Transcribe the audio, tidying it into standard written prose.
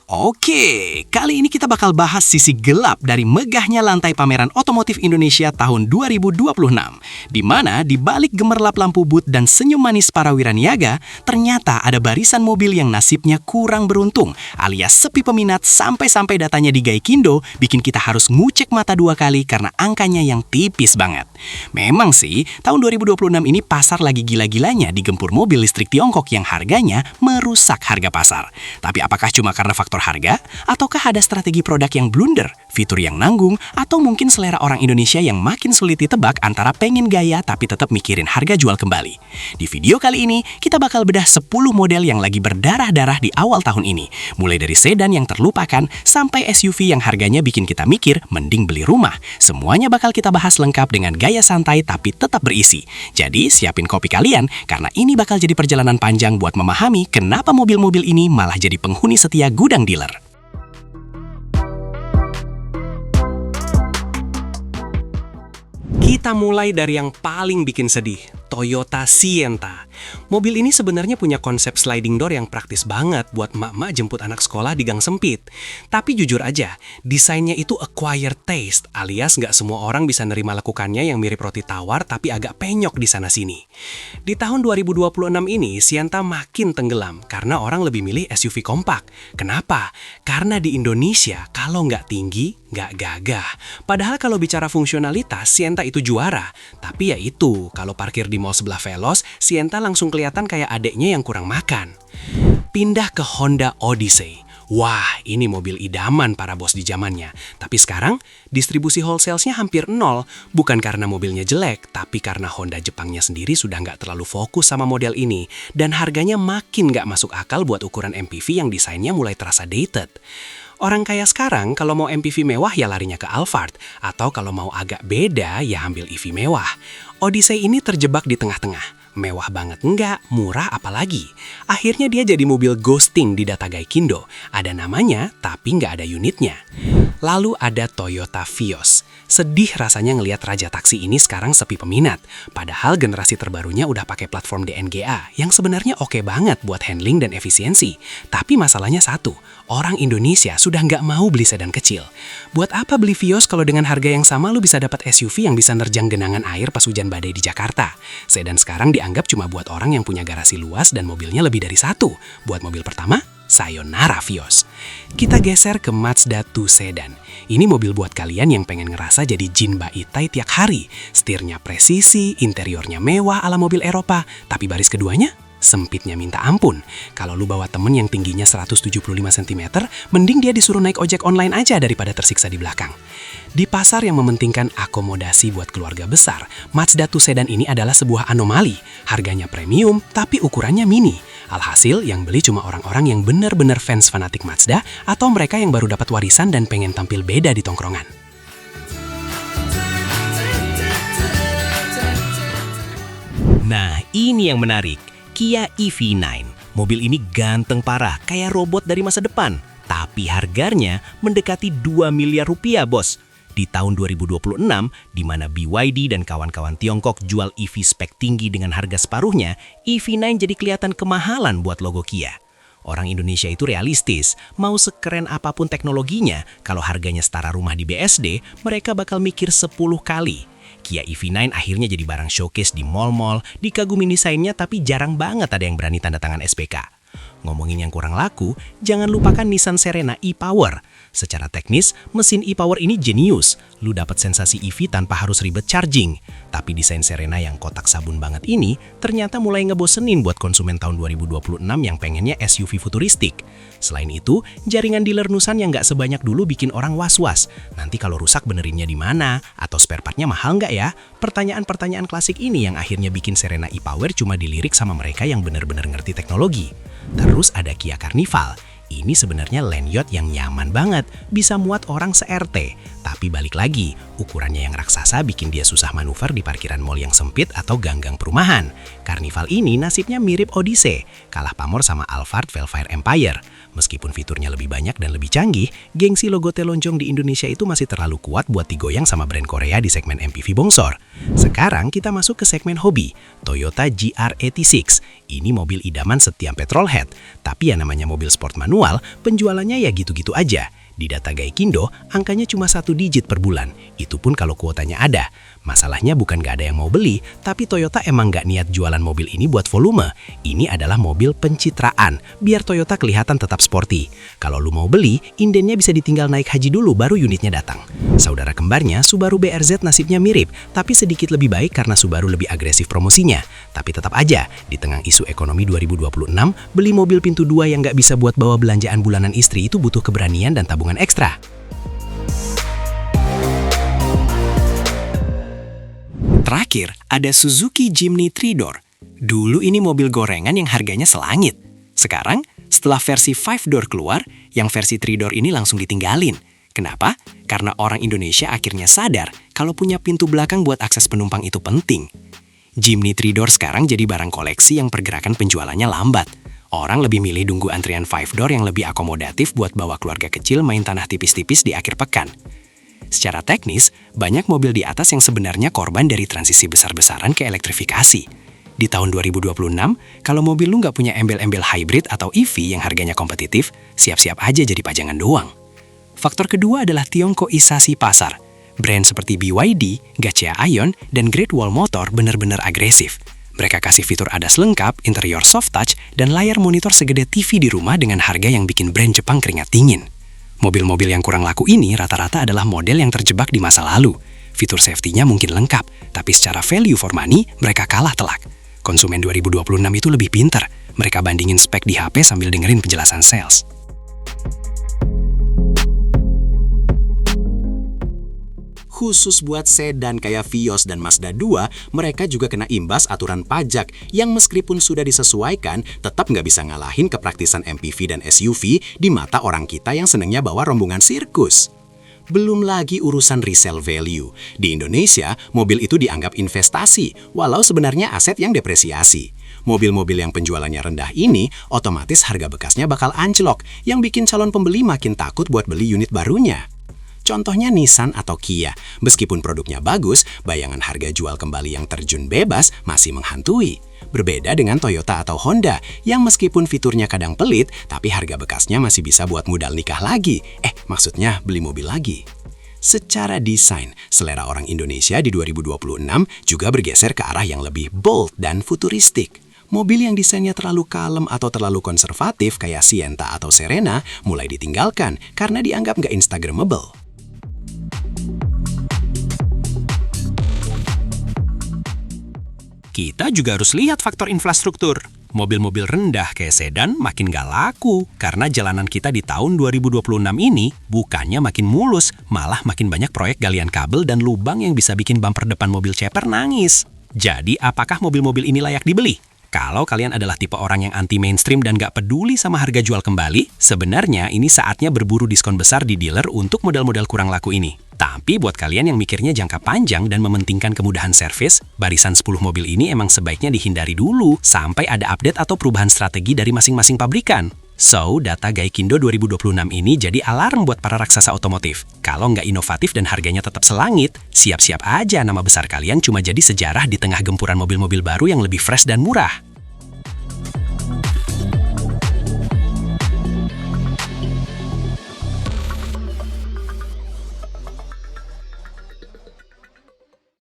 Oke, kali ini kita bakal bahas sisi gelap dari megahnya lantai pameran otomotif Indonesia tahun 2026. Di mana di balik gemerlap lampu booth dan senyum manis para wiraniaga, ternyata ada barisan mobil yang nasibnya kurang beruntung, alias sepi peminat sampai-sampai datanya di Gaikindo bikin kita harus ngucek mata dua kali karena angkanya yang tipis banget. Memang sih, tahun 2026 ini pasar lagi gila-gilanya digempur mobil listrik Tiongkok yang harganya merusak harga pasar. Tapi apakah cuma karena faktor harga, ataukah ada strategi produk yang blunder, fitur yang nanggung, atau mungkin selera orang Indonesia yang makin sulit ditebak antara pengen gaya tapi tetap mikirin harga jual kembali? Di video kali ini, kita bakal bedah 10 model yang lagi berdarah-darah di awal tahun ini, mulai dari sedan yang terlupakan sampai SUV yang harganya bikin kita mikir mending beli rumah. Semuanya bakal kita bahas lengkap dengan gaya santai tapi tetap berisi. Jadi siapin kopi kalian, karena ini bakal jadi perjalanan panjang buat memahami kenapa mobil-mobil ini malah jadi penghuni setia gudang dealer. Kita mulai dari yang paling bikin sedih, Toyota Sienta. Mobil ini sebenarnya punya konsep sliding door yang praktis banget buat emak-emak jemput anak sekolah di gang sempit. Tapi jujur aja, desainnya itu acquired taste, alias nggak semua orang bisa nerima lekukannya yang mirip roti tawar tapi agak penyok di sana-sini. Di tahun 2026 ini, Sienta makin tenggelam karena orang lebih milih SUV kompak. Kenapa? Karena di Indonesia, kalau nggak tinggi, nggak gagah. Padahal kalau bicara fungsionalitas, Sienta itu juara. Tapi ya itu, kalau parkir di mall sebelah Veloz, Sienta langsung kelihatan kayak adeknya yang kurang makan. Pindah ke Honda Odyssey. Wah, ini mobil idaman para bos di zamannya. Tapi sekarang, distribusi wholesales-nya hampir nol. Bukan karena mobilnya jelek, tapi karena Honda Jepangnya sendiri sudah nggak terlalu fokus sama model ini. Dan harganya makin nggak masuk akal buat ukuran MPV yang desainnya mulai terasa dated. Orang kaya sekarang kalau mau MPV mewah ya larinya ke Alphard, atau kalau mau agak beda ya ambil EV mewah. Odyssey ini terjebak di tengah-tengah. Mewah banget enggak, murah apalagi. Akhirnya dia jadi mobil ghosting di data Gaikindo. Ada namanya tapi nggak ada unitnya. Lalu ada Toyota Vios. Sedih rasanya ngelihat raja taksi ini sekarang sepi peminat. Padahal generasi terbarunya udah pakai platform DNGA yang sebenarnya oke banget buat handling dan efisiensi. Tapi masalahnya satu, orang Indonesia sudah nggak mau beli sedan kecil. Buat apa beli Vios kalau dengan harga yang sama lu bisa dapat SUV yang bisa nerjang genangan air pas hujan badai di Jakarta? Sedan sekarang dianggap cuma buat orang yang punya garasi luas dan mobilnya lebih dari satu. Buat mobil pertama, sayonara Vios. Kita geser ke Mazda 2 Sedan. Ini mobil buat kalian yang pengen ngerasa jadi Jinba Itai tiap hari. Setirnya presisi, interiornya mewah ala mobil Eropa, tapi baris keduanya sempitnya minta ampun. Kalau lu bawa temen yang tingginya 175 cm, mending dia disuruh naik ojek online aja daripada tersiksa di belakang. Di pasar yang mementingkan akomodasi buat keluarga besar, Mazda 2 Sedan ini adalah sebuah anomali. Harganya premium, tapi ukurannya mini. Alhasil, yang beli cuma orang-orang yang benar-benar fans fanatik Mazda atau mereka yang baru dapat warisan dan pengen tampil beda di tongkrongan. Nah, ini yang menarik. Kia EV9. Mobil ini ganteng parah, kayak robot dari masa depan. Tapi harganya mendekati 2 miliar rupiah, bos. Di tahun 2026, di mana BYD dan kawan-kawan Tiongkok jual EV spek tinggi dengan harga separuhnya, EV9 jadi kelihatan kemahalan buat logo Kia. Orang Indonesia itu realistis, mau sekeren apapun teknologinya, kalau harganya setara rumah di BSD, mereka bakal mikir 10 kali. Kia EV9 akhirnya jadi barang showcase di mall-mall, dikagumi desainnya tapi jarang banget ada yang berani tanda tangan SPK. Ngomongin yang kurang laku, jangan lupakan Nissan Serena e-Power. Secara teknis, mesin e-Power ini jenius. Lu dapat sensasi EV tanpa harus ribet charging. Tapi desain Serena yang kotak sabun banget ini ternyata mulai ngebosenin buat konsumen tahun 2026 yang pengennya SUV futuristik. Selain itu, jaringan dealer Nusan yang nggak sebanyak dulu bikin orang was-was. Nanti kalau rusak benerinnya di mana? Atau spare partnya mahal nggak ya? Pertanyaan-pertanyaan klasik ini yang akhirnya bikin Serena e-Power cuma dilirik sama mereka yang benar-benar ngerti teknologi. Terus ada Kia Carnival. Ini sebenarnya land yacht yang nyaman banget, bisa muat orang se-RT. Tapi balik lagi, ukurannya yang raksasa bikin dia susah manuver di parkiran mall yang sempit atau gang-gang perumahan. Carnival ini nasibnya mirip Odyssey, kalah pamor sama Alphard Velfire Empire. Meskipun fiturnya lebih banyak dan lebih canggih, gengsi logo telonjong di Indonesia itu masih terlalu kuat buat digoyang sama brand Korea di segmen MPV bongsor. Sekarang kita masuk ke segmen hobi, Toyota GR86. Ini mobil idaman setiap petrolhead, tapi ya namanya mobil sport manual manual, penjualannya ya gitu-gitu aja. Di data Gaikindo, angkanya cuma 1 digit per bulan. Itu pun kalau kuotanya ada. Masalahnya bukan nggak ada yang mau beli, tapi Toyota emang nggak niat jualan mobil ini buat volume. Ini adalah mobil pencitraan, biar Toyota kelihatan tetap sporty. Kalau lu mau beli, indennya bisa ditinggal naik haji dulu baru unitnya datang. Saudara kembarnya, Subaru BRZ nasibnya mirip, tapi sedikit lebih baik karena Subaru lebih agresif promosinya. Tapi tetap aja, di tengah isu ekonomi 2026, beli mobil pintu 2 yang nggak bisa buat bawa belanjaan bulanan istri itu butuh keberanian dan tabungan ekstra. Terakhir, ada Suzuki Jimny 3-Door. Dulu ini mobil gorengan yang harganya selangit. Sekarang, setelah versi 5-Door keluar, yang versi 3-Door ini langsung ditinggalin. Kenapa? Karena orang Indonesia akhirnya sadar kalau punya pintu belakang buat akses penumpang itu penting. Jimny 3-Door sekarang jadi barang koleksi yang pergerakan penjualannya lambat. Orang lebih milih nunggu antrian 5-Door yang lebih akomodatif buat bawa keluarga kecil main tanah tipis-tipis di akhir pekan. Secara teknis, banyak mobil di atas yang sebenarnya korban dari transisi besar-besaran ke elektrifikasi. Di tahun 2026, kalau mobil lu nggak punya embel-embel hybrid atau EV yang harganya kompetitif, siap-siap aja jadi pajangan doang. Faktor kedua adalah tiongkoisasi pasar. Brand seperti BYD, Dacia Aion, dan Great Wall Motor benar-benar agresif. Mereka kasih fitur ADAS lengkap, interior soft touch, dan layar monitor segede TV di rumah dengan harga yang bikin brand Jepang keringat dingin. Mobil-mobil yang kurang laku ini rata-rata adalah model yang terjebak di masa lalu. Fitur safety-nya mungkin lengkap, tapi secara value for money, mereka kalah telak. Konsumen 2026 itu lebih pintar. Mereka bandingin spek di HP sambil dengerin penjelasan sales. Khusus buat sedan kayak Vios dan Mazda 2, mereka juga kena imbas aturan pajak yang meskipun sudah disesuaikan, tetap nggak bisa ngalahin kepraktisan MPV dan SUV di mata orang kita yang senengnya bawa rombongan sirkus. Belum lagi urusan resale value. Di Indonesia, mobil itu dianggap investasi, walau sebenarnya aset yang depresiasi. Mobil-mobil yang penjualannya rendah ini, otomatis harga bekasnya bakal anjlok, yang bikin calon pembeli makin takut buat beli unit barunya. Contohnya Nissan atau Kia. Meskipun produknya bagus, bayangan harga jual kembali yang terjun bebas masih menghantui. Berbeda dengan Toyota atau Honda, yang meskipun fiturnya kadang pelit, tapi harga bekasnya masih bisa buat modal nikah lagi. Maksudnya beli mobil lagi. Secara desain, selera orang Indonesia di 2026 juga bergeser ke arah yang lebih bold dan futuristik. Mobil yang desainnya terlalu kalem atau terlalu konservatif kayak Sienta atau Serena mulai ditinggalkan karena dianggap nggak Instagramable. Kita juga harus lihat faktor infrastruktur. Mobil-mobil rendah kayak sedan makin gak laku karena jalanan kita di tahun 2026 ini bukannya makin mulus, malah makin banyak proyek galian kabel dan lubang yang bisa bikin bumper depan mobil ceper nangis. Jadi, apakah mobil-mobil ini layak dibeli? Kalau kalian adalah tipe orang yang anti mainstream dan gak peduli sama harga jual kembali, sebenarnya ini saatnya berburu diskon besar di dealer untuk model-model kurang laku ini. Tapi buat kalian yang mikirnya jangka panjang dan mementingkan kemudahan servis, barisan 10 mobil ini emang sebaiknya dihindari dulu sampai ada update atau perubahan strategi dari masing-masing pabrikan. So, data Gaikindo 2026 ini jadi alarm buat para raksasa otomotif. Kalau nggak inovatif dan harganya tetap selangit, siap-siap aja nama besar kalian cuma jadi sejarah di tengah gempuran mobil-mobil baru yang lebih fresh dan murah.